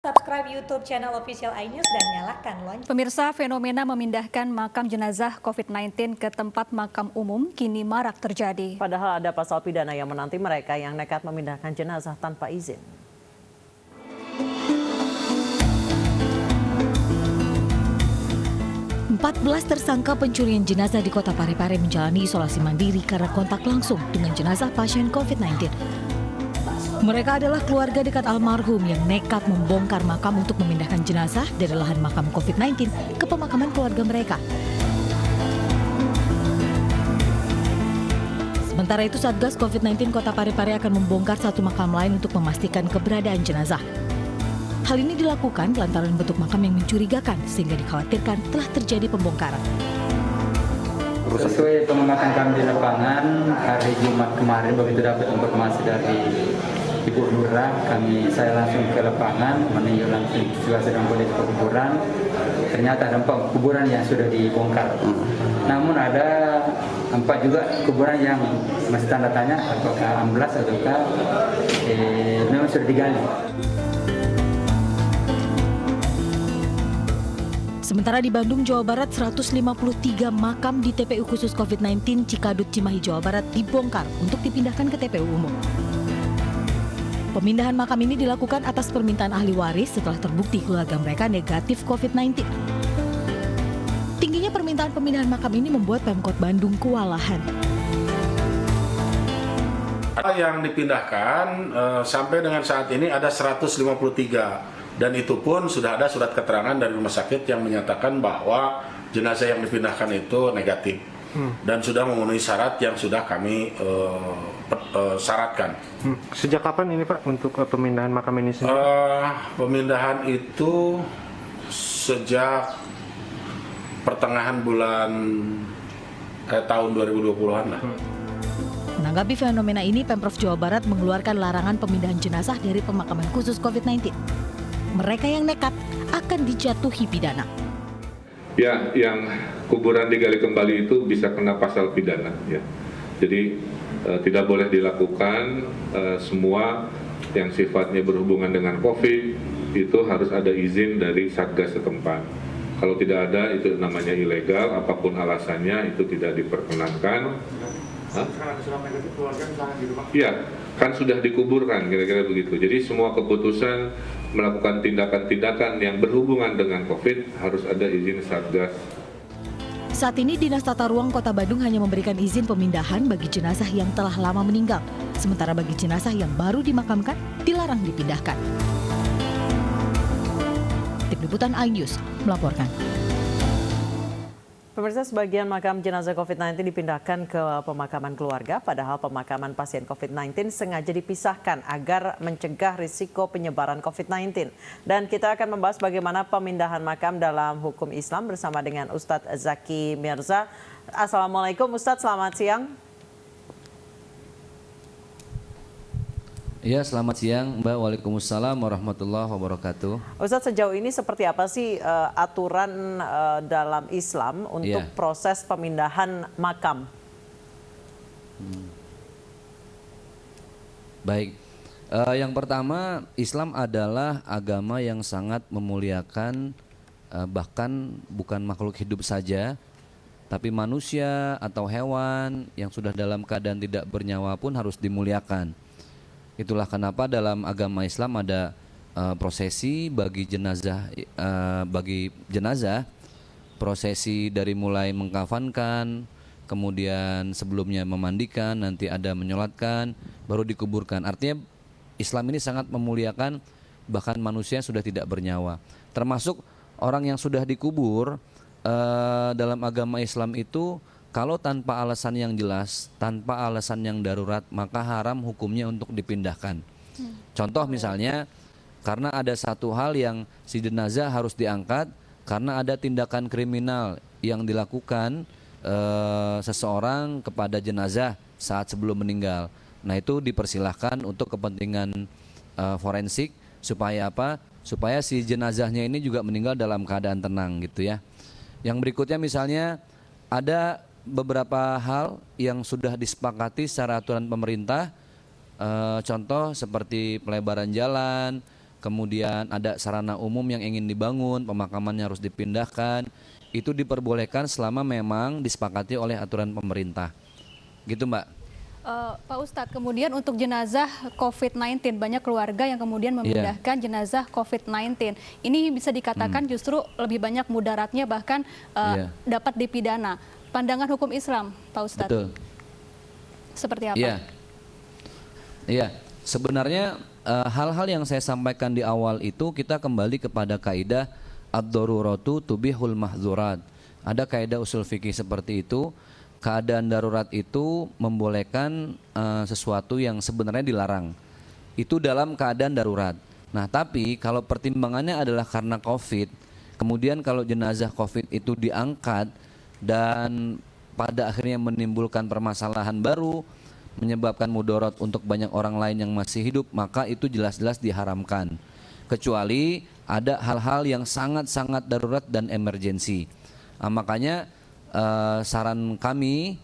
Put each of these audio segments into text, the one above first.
Subscribe YouTube channel Official iNews dan nyalakan lonceng. Pemirsa, fenomena memindahkan makam jenazah COVID-19 ke tempat makam umum kini marak terjadi. Padahal ada pasal pidana yang menanti mereka yang nekat memindahkan jenazah tanpa izin. Empat belas tersangka pencurian jenazah di Kota Parepare menjalani isolasi mandiri karena kontak langsung dengan jenazah pasien COVID-19. Mereka adalah keluarga dekat almarhum yang nekat membongkar makam untuk memindahkan jenazah dari lahan makam COVID-19 ke pemakaman keluarga mereka. Sementara itu, Satgas COVID-19 Kota Parepare akan membongkar satu makam lain untuk memastikan keberadaan jenazah. Hal ini dilakukan lantaran bentuk makam yang mencurigakan sehingga dikhawatirkan telah terjadi pembongkaran. Sesuai pengamatan kami di lapangan, hari Jumat kemarin begitu dapat informasi dari Ibu Lurah, saya langsung ke lapangan meninjau langsung situasi dan kondisi kuburan. Ternyata ada 4 kuburan yang sudah dibongkar. Namun ada 4 juga kuburan yang masih tanda tanya apakah amblas ataukah memang sudah digali. Sementara di Bandung, Jawa Barat, 153 makam di TPU khusus COVID-19 Cikadut, Cimahi, Jawa Barat dibongkar untuk dipindahkan ke TPU umum. Pemindahan makam ini dilakukan atas permintaan ahli waris setelah terbukti keluarga mereka negatif COVID-19. Tingginya permintaan pemindahan makam ini membuat Pemkot Bandung kewalahan. Yang dipindahkan sampai dengan saat ini ada 153 dan itu pun sudah ada surat keterangan dari rumah sakit yang menyatakan bahwa jenazah yang dipindahkan itu negatif dan sudah memenuhi syarat yang sudah kami syaratkan. Sejak kapan ini Pak untuk pemindahan makam ini sendiri? Pemindahan itu sejak pertengahan bulan tahun 2020-an lah. Menanggapi fenomena ini, Pemprov Jawa Barat mengeluarkan larangan pemindahan jenazah dari pemakaman khusus COVID-19. Mereka yang nekat akan dijatuhi pidana. Ya, yang kuburan digali kembali itu bisa kena pasal pidana. Ya. Jadi tidak boleh dilakukan semua yang sifatnya berhubungan dengan COVID itu harus ada izin dari Satgas setempat. Kalau tidak ada itu namanya ilegal, apapun alasannya itu tidak diperkenankan. Iya, kan sudah dikuburkan kira-kira begitu. Jadi semua keputusan melakukan tindakan-tindakan yang berhubungan dengan COVID harus ada izin Satgas. Saat ini Dinas Tata Ruang Kota Bandung hanya memberikan izin pemindahan bagi jenazah yang telah lama meninggal. Sementara bagi jenazah yang baru dimakamkan dilarang dipindahkan. Tim Liputan iNews melaporkan. Pemirsa, sebagian makam jenazah COVID-19 dipindahkan ke pemakaman keluarga, padahal pemakaman pasien COVID-19 sengaja dipisahkan agar mencegah risiko penyebaran COVID-19. Dan kita akan membahas bagaimana pemindahan makam dalam hukum Islam bersama dengan Ustadz Zaki Mirza. Assalamualaikum Ustadz, selamat siang. Ya, selamat siang Mbak. Waalaikumsalam warahmatullahi wabarakatuh. Ustadz, sejauh ini seperti apa sih aturan dalam Islam untuk proses pemindahan makam? Baik, yang pertama, Islam adalah agama yang sangat memuliakan bahkan bukan makhluk hidup saja, tapi manusia atau hewan yang sudah dalam keadaan tidak bernyawa pun harus dimuliakan. Itulah kenapa dalam agama Islam ada prosesi bagi jenazah, prosesi dari mulai mengkafankan, kemudian sebelumnya memandikan, nanti ada menyolatkan, baru dikuburkan. Artinya Islam ini sangat memuliakan bahkan manusia yang sudah tidak bernyawa. Termasuk orang yang sudah dikubur dalam agama Islam itu, kalau tanpa alasan yang jelas, tanpa alasan yang darurat, maka haram hukumnya untuk dipindahkan. Contoh misalnya, karena ada satu hal yang si jenazah harus diangkat, karena ada tindakan kriminal yang dilakukan seseorang kepada jenazah saat sebelum meninggal. Nah, itu dipersilahkan untuk kepentingan forensik, supaya apa? Supaya si jenazahnya ini juga meninggal dalam keadaan tenang gitu ya. Yang berikutnya misalnya, ada beberapa hal yang sudah disepakati secara aturan pemerintah, contoh seperti pelebaran jalan, kemudian ada sarana umum yang ingin dibangun, pemakamannya harus dipindahkan, itu diperbolehkan selama memang disepakati oleh aturan pemerintah. Gitu Mbak. Pak Ustadz, kemudian untuk jenazah COVID-19, banyak keluarga yang kemudian memindahkan jenazah COVID-19. Ini bisa dikatakan justru lebih banyak mudaratnya, bahkan dapat dipidana. Pandangan hukum Islam, Pak Ustadz. Betul. Seperti apa? Iya. Sebenarnya hal-hal yang saya sampaikan di awal itu kita kembali kepada kaidah ad-daruratu tubihul mahzurat. Ada kaidah usul fikih seperti itu. Keadaan darurat itu membolehkan sesuatu yang sebenarnya dilarang. Itu dalam keadaan darurat. Nah, tapi kalau pertimbangannya adalah karena COVID, kemudian kalau jenazah COVID itu diangkat dan pada akhirnya menimbulkan permasalahan baru, menyebabkan mudarat untuk banyak orang lain yang masih hidup, maka itu jelas-jelas diharamkan. Kecuali ada hal-hal yang sangat-sangat darurat dan emergensi. Makanya saran kami,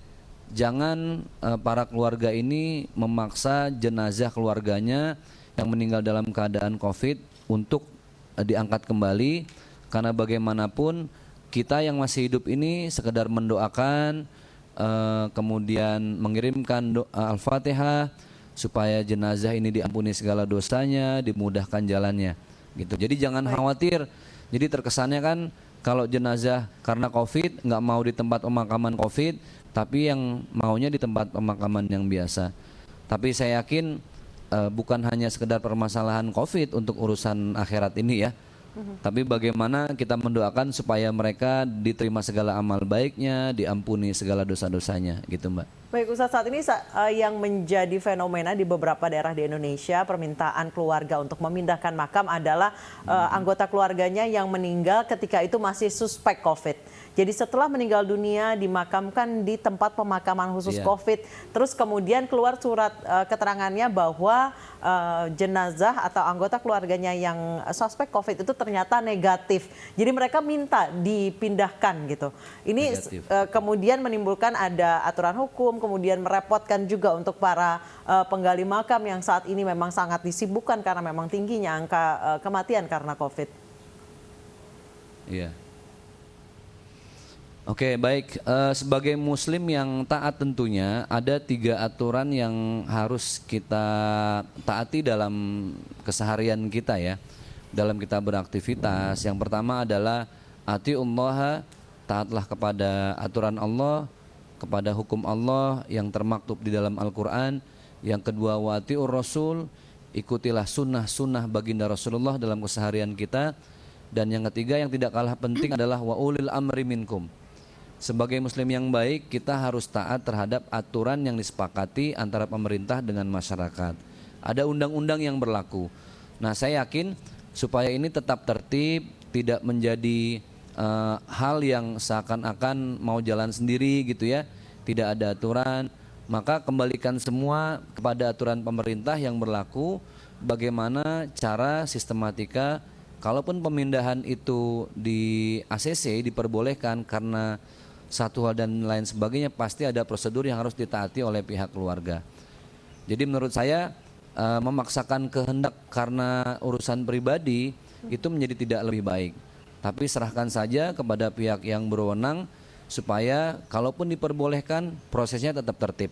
jangan para keluarga ini memaksa jenazah keluarganya yang meninggal dalam keadaan COVID untuk diangkat kembali, karena bagaimanapun kita yang masih hidup ini sekedar mendoakan, kemudian mengirimkan Al-Fatihah supaya jenazah ini diampuni segala dosanya, dimudahkan jalannya gitu. Jadi jangan khawatir. Jadi terkesannya kan kalau jenazah karena COVID nggak mau di tempat pemakaman COVID, tapi yang maunya di tempat pemakaman yang biasa. Tapi saya yakin bukan hanya sekedar permasalahan COVID untuk urusan akhirat ini ya, tapi bagaimana kita mendoakan supaya mereka diterima segala amal baiknya, diampuni segala dosa-dosanya gitu Mbak. Baik Ustadz, saat ini yang menjadi fenomena di beberapa daerah di Indonesia, permintaan keluarga untuk memindahkan makam adalah anggota keluarganya yang meninggal ketika itu masih suspek COVID. Jadi setelah meninggal dunia dimakamkan di tempat pemakaman khusus COVID, terus kemudian keluar surat keterangannya bahwa jenazah atau anggota keluarganya yang suspek COVID itu ternyata negatif. Jadi mereka minta dipindahkan gitu. Ini kemudian menimbulkan ada aturan hukum, kemudian merepotkan juga untuk para penggali makam yang saat ini memang sangat disibukkan karena memang tingginya angka kematian karena COVID. Iya. Oke, baik. Sebagai muslim yang taat tentunya ada 3 aturan yang harus kita taati dalam keseharian kita ya, dalam kita beraktivitas. Yang pertama adalah atiullaha, taatlah kepada aturan Allah, kepada hukum Allah yang termaktub di dalam Al-Quran. Yang kedua wati'ur rasul, ikutilah sunnah-sunnah baginda Rasulullah dalam keseharian kita. Dan yang ketiga yang tidak kalah penting adalah wa ulil amri minkum. Sebagai muslim yang baik, kita harus taat terhadap aturan yang disepakati antara pemerintah dengan masyarakat. Ada undang-undang yang berlaku. Nah, saya yakin supaya ini tetap tertib, tidak menjadi hal yang seakan-akan mau jalan sendiri gitu ya, tidak ada aturan, maka kembalikan semua kepada aturan pemerintah yang berlaku. Bagaimana cara sistematika, kalaupun pemindahan itu di ACC diperbolehkan karena satu hal dan lain sebagainya, pasti ada prosedur yang harus ditaati oleh pihak keluarga. Jadi menurut saya memaksakan kehendak karena urusan pribadi itu menjadi tidak lebih baik. Tapi serahkan saja kepada pihak yang berwenang supaya kalaupun diperbolehkan prosesnya tetap tertib.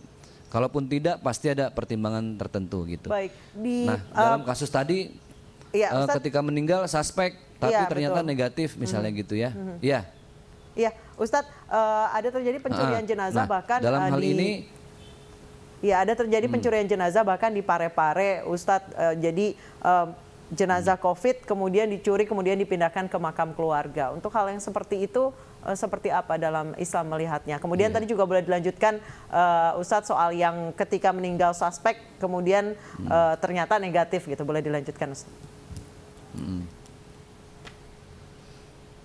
Kalaupun tidak pasti ada pertimbangan tertentu gitu. Baik, nah dalam kasus tadi ketika meninggal suspek tapi ternyata negatif misalnya gitu ya. Iya. Iya, Ustadz, ada terjadi pencurian jenazah bahkan dalam hal ini. Ya, ada terjadi pencurian jenazah bahkan di Parepare, Ustadz. Jadi jenazah COVID kemudian dicuri, kemudian dipindahkan ke makam keluarga. Untuk hal yang seperti itu, seperti apa dalam Islam melihatnya? Kemudian tadi juga boleh dilanjutkan, Ustadz, soal yang ketika meninggal suspek, kemudian ternyata negatif gitu. Boleh dilanjutkan, Ustadz.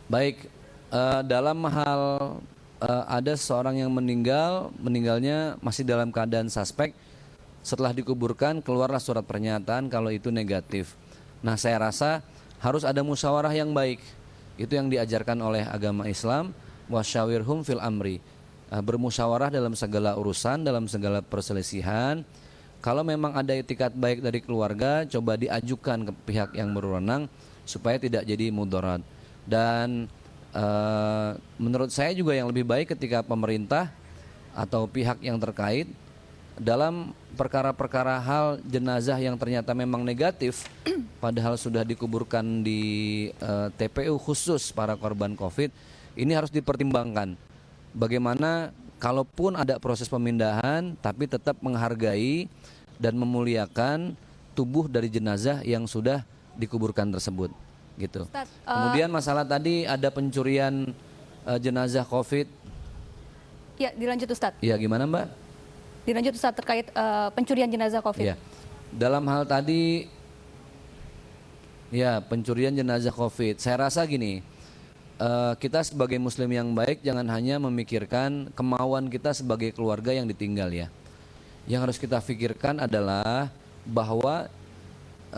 Baik. Dalam hal ada seorang yang meninggalnya masih dalam keadaan suspek, setelah dikuburkan keluarlah surat pernyataan kalau itu negatif. Nah, saya rasa harus ada musyawarah yang baik. Itu yang diajarkan oleh agama Islam, wasyawirhum fil amri. Bermusyawarah dalam segala urusan, dalam segala perselisihan. Kalau memang ada itikat baik dari keluarga, coba diajukan ke pihak yang berwenang supaya tidak jadi mudarat. Dan menurut saya juga yang lebih baik ketika pemerintah atau pihak yang terkait dalam perkara-perkara hal jenazah yang ternyata memang negatif padahal sudah dikuburkan di TPU khusus para korban COVID, ini harus dipertimbangkan bagaimana kalaupun ada proses pemindahan tapi tetap menghargai dan memuliakan tubuh dari jenazah yang sudah dikuburkan tersebut gitu. Kemudian masalah tadi ada pencurian jenazah COVID. Ya, dilanjut Ustadz. Ya, gimana Mbak? Dilanjut Ustadz terkait pencurian jenazah COVID. Ya. Dalam hal tadi ya pencurian jenazah COVID, saya rasa gini, kita sebagai muslim yang baik jangan hanya memikirkan kemauan kita sebagai keluarga yang ditinggal ya. Yang harus kita pikirkan adalah bahwa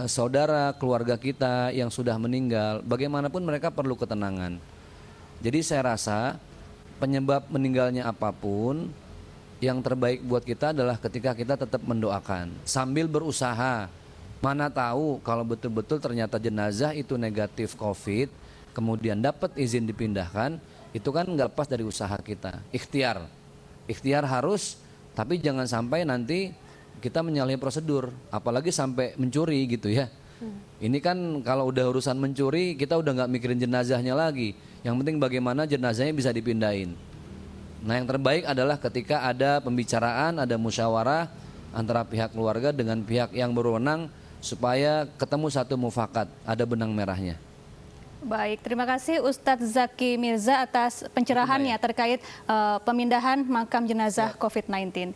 saudara keluarga kita yang sudah meninggal, bagaimanapun mereka perlu ketenangan. Jadi saya rasa penyebab meninggalnya apapun, yang terbaik buat kita adalah ketika kita tetap mendoakan sambil berusaha. Mana tahu kalau betul-betul ternyata jenazah itu negatif COVID, kemudian dapat izin dipindahkan, itu kan nggak lepas dari usaha kita. Ikhtiar harus, tapi jangan sampai nanti kita menyalahi prosedur, apalagi sampai mencuri gitu ya. Ini kan kalau udah urusan mencuri, kita udah nggak mikirin jenazahnya lagi. Yang penting bagaimana jenazahnya bisa dipindahin. Nah yang terbaik adalah ketika ada pembicaraan, ada musyawarah antara pihak keluarga dengan pihak yang berwenang supaya ketemu satu mufakat, ada benang merahnya. Baik, terima kasih Ustadz Zaki Mirza atas pencerahannya terkait pemindahan makam jenazah COVID-19.